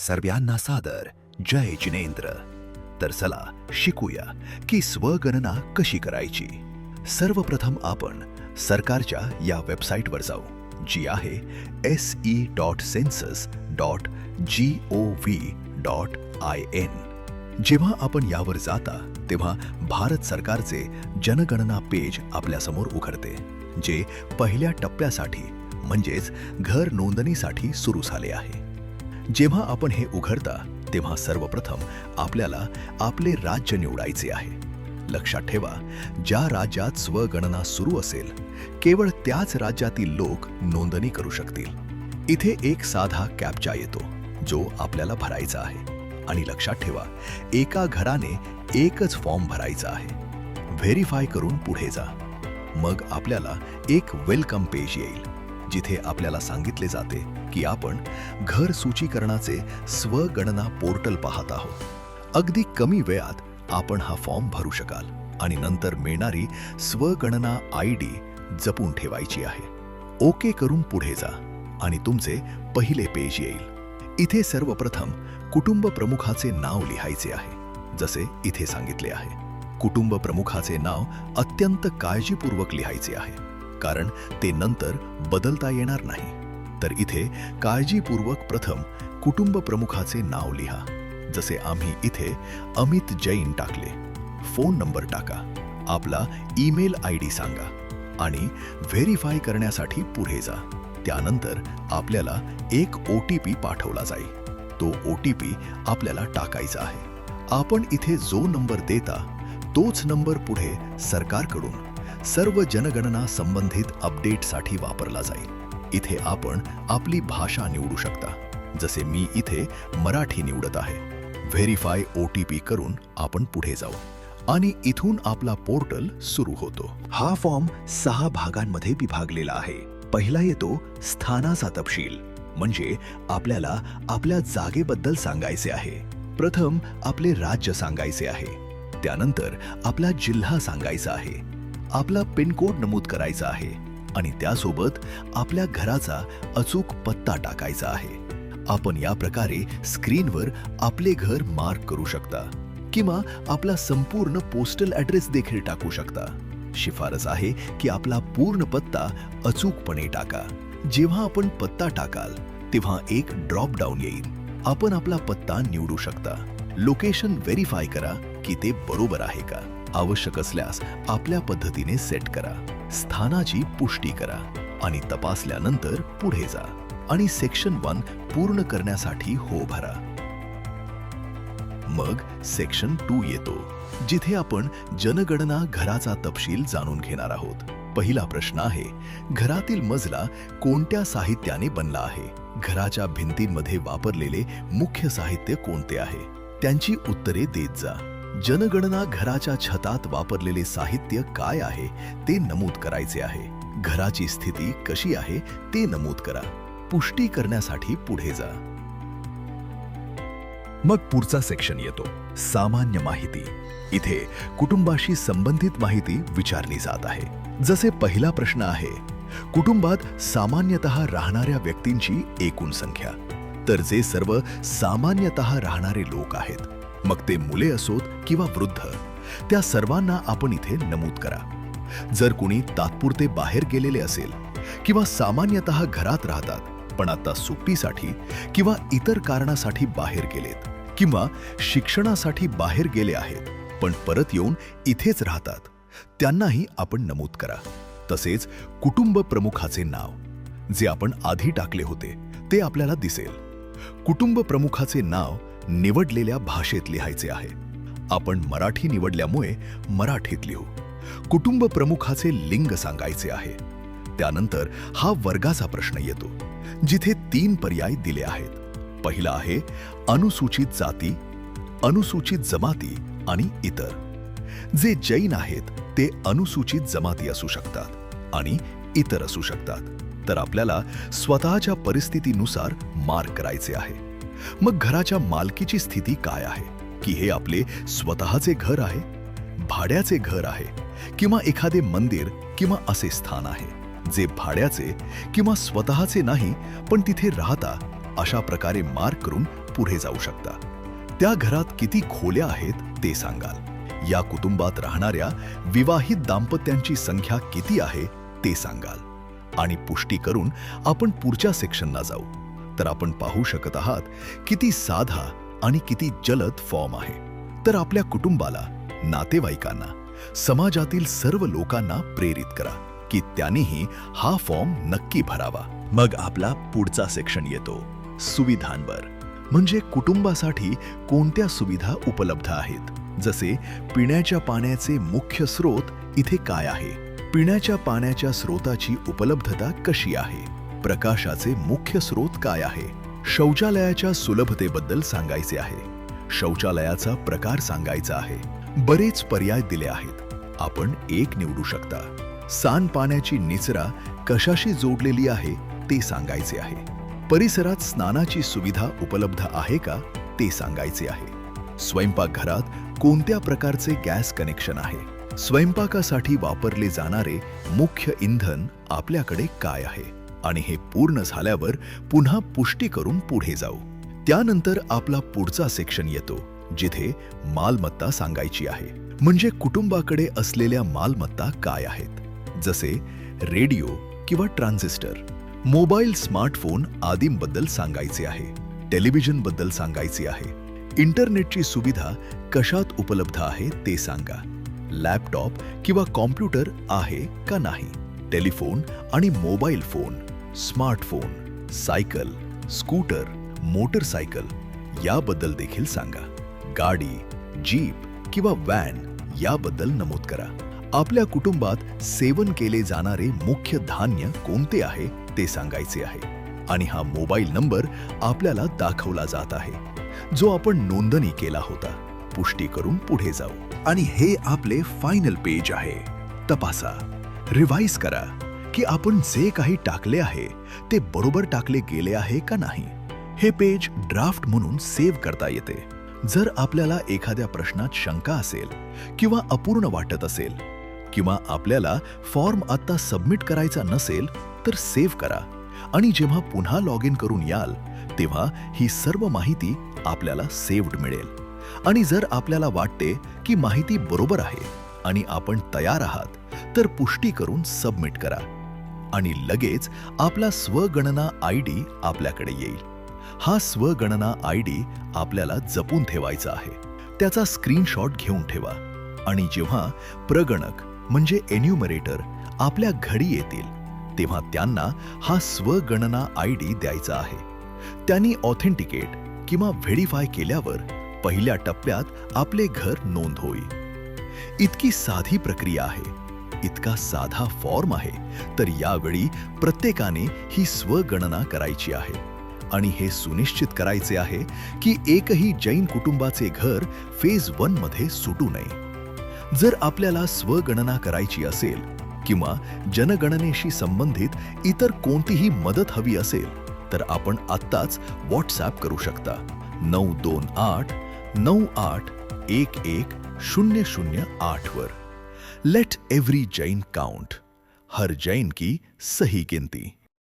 सर्वांना सादर जय जिनेंद्र. तर चला शिकूया की स्वगणना कशी करायची. सर्वप्रथम आपण सरकारच्या या वेबसाईटवर जाऊ, जी आहे se.census.gov.in. जेव्हा आपण यावर जाता तेव्हा भारत सरकारचे जनगणना पेज आपल्यासमोर उघडते, जे पहिल्या टप्प्यासाठी म्हणजेच घर नोंदणीसाठी सुरू झाले आहे. जेव्हा आपण हे उघडता तेव्हा सर्वप्रथम आपल्याला आपले राज्य निवडायचे आहे. लक्षात ठेवा, ज्या राज्यात स्वगणना सुरू असेल केवळ त्याच राज्यातील लोक नोंदणी करू शकतील. इथे एक साधा कॅप्चा येतो जो आपल्याला भरायचा आहे आणि लक्षात ठेवा, एका घराने एकच फॉर्म भरायचा आहे. व्हेरीफाय करून पुढे जा. मग आपल्याला एक वेलकम पेज येईल, जिथे आपल्याला सांगितले जाते की आपण घर सूचीकरणाचे स्वगणना पोर्टल पाहत आहोत. अगदी कमी वेळात आपण हा फॉर्म भरू शकाल आणि नंतर मिळणारी स्वगणना ID जपून ठेवायची आहे. ओके करून पुढे जा आणि तुमचे पहिले पेज येईल. इथे सर्वप्रथम कुटुंब प्रमुखाचे नाव लिहायचे आहे, जसे इथे सांगितले आहे. कुटुंब प्रमुखाचे नाव अत्यंत काळजीपूर्वक लिहायचे आहे, कारण ते नंतर बदलता येणार नाही. तर इथे काळजीपूर्वक प्रथम कुटुंब प्रमुखाचे नाव लिहा. जसे आम्ही इथे अमित जैन टाकले. फोन नंबर टाका, आपला ईमेल ID सांगा आणि व्हेरीफाय करण्यासाठी पुढे जा. त्यानंतर आपल्याला एक OTP पाठवला जाईल. तो OTP आपल्याला टाकायचा आहे. आपण इथे जो नंबर देता तोच नंबर पुढे सरकारकडून सर्व जनगणना संबंधित अपडेटसाठी वापरला जाईल. इथे आपण आपली भाषा निवडू शकता. जसे मी इथे मराठी निवडत आहे. व्हेरीफाय OTP करून आपण पुढे जाऊ आणि इथून आपला पोर्टल सुरू होतो. हा फॉर्म 6 भागांमध्ये विभागलेला आहे. पहिला येतो स्थानाचा तपशील, म्हणजे आपल्याला आपल्या जागेबद्दल सांगायचे आहे. प्रथम आपले राज्य सांगायचे आहे. त्यानंतर आपला जिल्हा सांगायचा आहे. आपला पिनकोड नमूद करायचा आहे आणि त्यासोबत आपल्या घराचा अचूक पत्ता टाकायचा आहे. आपण या प्रकारे स्क्रीनवर आपले घर मार्क करू शकता किंवा आपला संपूर्ण पोस्टल ॲड्रेस देखील टाकू शकता. शिफारस आहे की आपला पूर्ण पत्ता अचूकपणे टाका. जेव्हा आपण पत्ता टाकाल तेव्हा एक ड्रॉप डाऊन येईल. आपण आपला पत्ता निवडू शकता. लोकेशन व्हेरीफाय करा की ते बरोबर आहे का. आवश्यक असल्यास आपल्या पद्धतीने सेट करा. स्थानाची पुष्टी करा आणि तपासल्यानंतर पुढे जा आणि सेक्शन 1 पूर्ण करण्यासाठी हो भरा. मग सेक्शन 2 येतो, जिथे आपण जनगणना घराचा तपशील जाणून घेणार आहोत. पहिला प्रश्न आहे, घरातील मजला कोणत्या साहित्याने बनला आहे. घराच्या भिंतींमध्ये वापरलेले मुख्य साहित्य कोणते आहे, त्यांची उत्तरे देत जा. जनगणना घराच्या छतात वापरलेले साहित्य काय आहे ते नमूद करायचे आहे. घराची स्थिती कशी आहे ते नमूद करा. पुष्टी करण्यासाठी पुढे जा. मग पुढचा सेक्शन येतो, सामान्य माहिती. इथे कुटुंबाशी संबंधित माहिती विचारली जात आहे. जसे पहिला प्रश्न आहे, कुटुंबात सामान्यतः राहणाऱ्या व्यक्तींची एकूण संख्या. तर जे सर्व सामान्यतः राहणारे लोक आहेत, मग ते मुले असोत किंवा वृद्ध, त्या सर्वांना आपण इथे नमूद करा. जर कुणी तात्पुरते बाहेर गेलेले असेल किंवा सामान्यतः घरात राहतात पण आता सुट्टीसाठी किंवा इतर कारणासाठी बाहेर गेलेत किंवा शिक्षणासाठी बाहेर गेले आहेत पण परत येऊन इथेच राहतात, त्यांनाही आपण नमूद करा. तसेच कुटुंब प्रमुखाचे नाव, जे आपण आधी टाकले होते ते आपल्याला दिसेल. कुटुंब प्रमुखाचे नाव निवडलेल्या भाषेत लिहायचे आहे. आपण मराठी निवडल्यामुळे मराठीत लिहू. कुटुंब प्रमुखाचे लिंग सांगायचे आहे. त्यानंतर हा वर्गाचा प्रश्न येतो, जिथे 3 पर्याय दिले आहेत. पहिला आहे अनुसूचित जाती, अनुसूचित जमाती आणि इतर. जे जैन आहेत ते अनुसूचित जमाती असू शकतात आणि इतर असू शकतात. तर आपल्याला स्वतःच्या परिस्थितीनुसार मार्क करायचे आहे. मग घराच्या मालकीची स्थिती काय आहे, की हे आपले स्वतःचे घर आहे, भाड्याचे घर आहे किंवा एखादे मंदिर किंवा असे स्थान आहे जे भाड्याचे किंवा स्वतःचे नाही पण तिथे राहता. अशा प्रकारे मार्क करून पुढे जाऊ शकता. त्या घरात किती खोल्या आहेत ते सांगाल. या कुटुंबात राहणाऱ्या विवाहित दाम्पत्यांची संख्या किती आहे ते सांगाल. आणि पुष्टी करून आपण पुढच्या सेक्शनला जाऊ. तर आपण पाहू शकत आहात किती साधा आणि किती जलद फॉर्म आहे. तर आपल्या कुटुंबाला, नातेवाईकांना, समाजातील सर्व लोकांना प्रेरित करा की त्यांनीही हा फॉर्म नक्की भरावा. मग आपला पुढचा सेक्शन येतो सुविधांवर. म्हणजे कुटुंबासाठी कोणत्या सुविधा उपलब्ध आहेत. जसे पिण्याच्या पाण्याचे मुख्य स्रोत इथे काय आहे, पिण्याच्या पाण्याच्या स्रोताची उपलब्धता कशी आहे, प्रकाशाचे मुख्य स्रोत काय आहे, शौचालयाच्या सुलभतेबद्दल सांगायचे आहे, शौचालयाचा प्रकार सांगायचा आहे. बरेच पर्याय दिले आहेत, आपण एक निवडू शकता. सांडपाण्याची निचरा कशाशी जोडलेली आहे ते सांगायचे आहे. परिसरात स्नानाची सुविधा उपलब्ध आहे का ते सांगायचे आहे. स्वयंपाकघरात कोणत्या प्रकारचे गॅस कनेक्शन आहे, स्वयंपाकासाठी वापरले जाणारे मुख्य इंधन आपल्याकडे काय आहे. आणि हे पूर्ण झाल्यावर पुन्हा पुष्टी करून पुढे जाऊ. त्यानंतर आपला पुढचा सेक्शन येतो जिथे मालमत्ता सांगायची आहे. म्हणजे कुटुंबाकडे असलेल्या मालमत्ता काय आहेत. जसे रेडिओ किंवा ट्रान्झिस्टर, मोबाईल, स्मार्टफोन आदींबद्दल सांगायचे आहे. टेलिव्हिजन बद्दल सांगायचे आहे. इंटरनेटची सुविधा कशात उपलब्ध आहे ते सांगा. लॅपटॉप किंवा कॉम्प्युटर आहे का नाही. टेलिफोन आणि mobile phone, smartphone, cycle, scooter, motorcycle याबद्दल देखील सांगा. गाडी, जीप किंवा व्हॅन याबद्दल नमूद करा. आपल्या कुटुंबात सेवन केले जाणारे मुख्य धान्य कोणते आहे ते सांगायचे आहे. आणि हा मोबाईल नंबर आपल्याला दाखवला जात आहे जो आपण नोंदणी केला होता. पुष्टी करून पुढे जाऊ. आणि हे आपले फायनल पेज आहे. तपासा, रिवाइज करा की आपण जे काही टाकले आहे ते बरोबर टाकले गेले आहे का नाही. हे पेज ड्राफ्ट म्हणून सेव्ह करता येते. जर आपल्याला एखाद्या प्रश्नात शंका असेल किंवा अपूर्ण वाटत असेल किंवा आपल्याला फॉर्म आता सबमिट करायचा नसेल तर सेव्ह करा. आणि जेव्हा पुन्हा लॉग इन करून याल तेव्हा ही सर्व माहिती आपल्याला सेव्ड मिळेल. आणि जर आपल्याला वाटते की माहिती बरोबर आहे आणि आपण तयार आहात तर पुष्टी करून सबमिट करा. आणि लगेच आपला स्वगणना ID आपल्याकडे येईल. हा स्वगणना ID आपल्याला जपून ठेवायचा आहे. त्याचा स्क्रीनशॉट घेऊन ठेवा. आणि जेव्हा प्रगणक म्हणजे एन्युमरेटर आपल्या घरी येतील तेव्हा त्यांना हा स्वगणना ID द्यायचा आहे. त्यांनी ऑथेंटिकेट किंवा व्हेरीफाय केल्यावर पहिल्या टप्प्यात आपले घर नोंद होईल. इतकी साधी प्रक्रिया आहे, इतका साधा फॉर्म आहे. तर यावेळी प्रत्येकाने ही स्वगणना करायची आहे. आणि हे सुनिश्चित करायचे आहे की एकही जैन कुटुंबाचे घर फेज 1 मध्ये सुटू नये. जर आपल्याला स्वगणना करायची असेल किंवा जनगणनेशी संबंधित इतर कोणतीही मदत हवी असेल तर आपण आत्ताच व्हॉट्सॲप करू शकता 92898110008 वर. Let every Jain count. हर जैन की सही गिनती.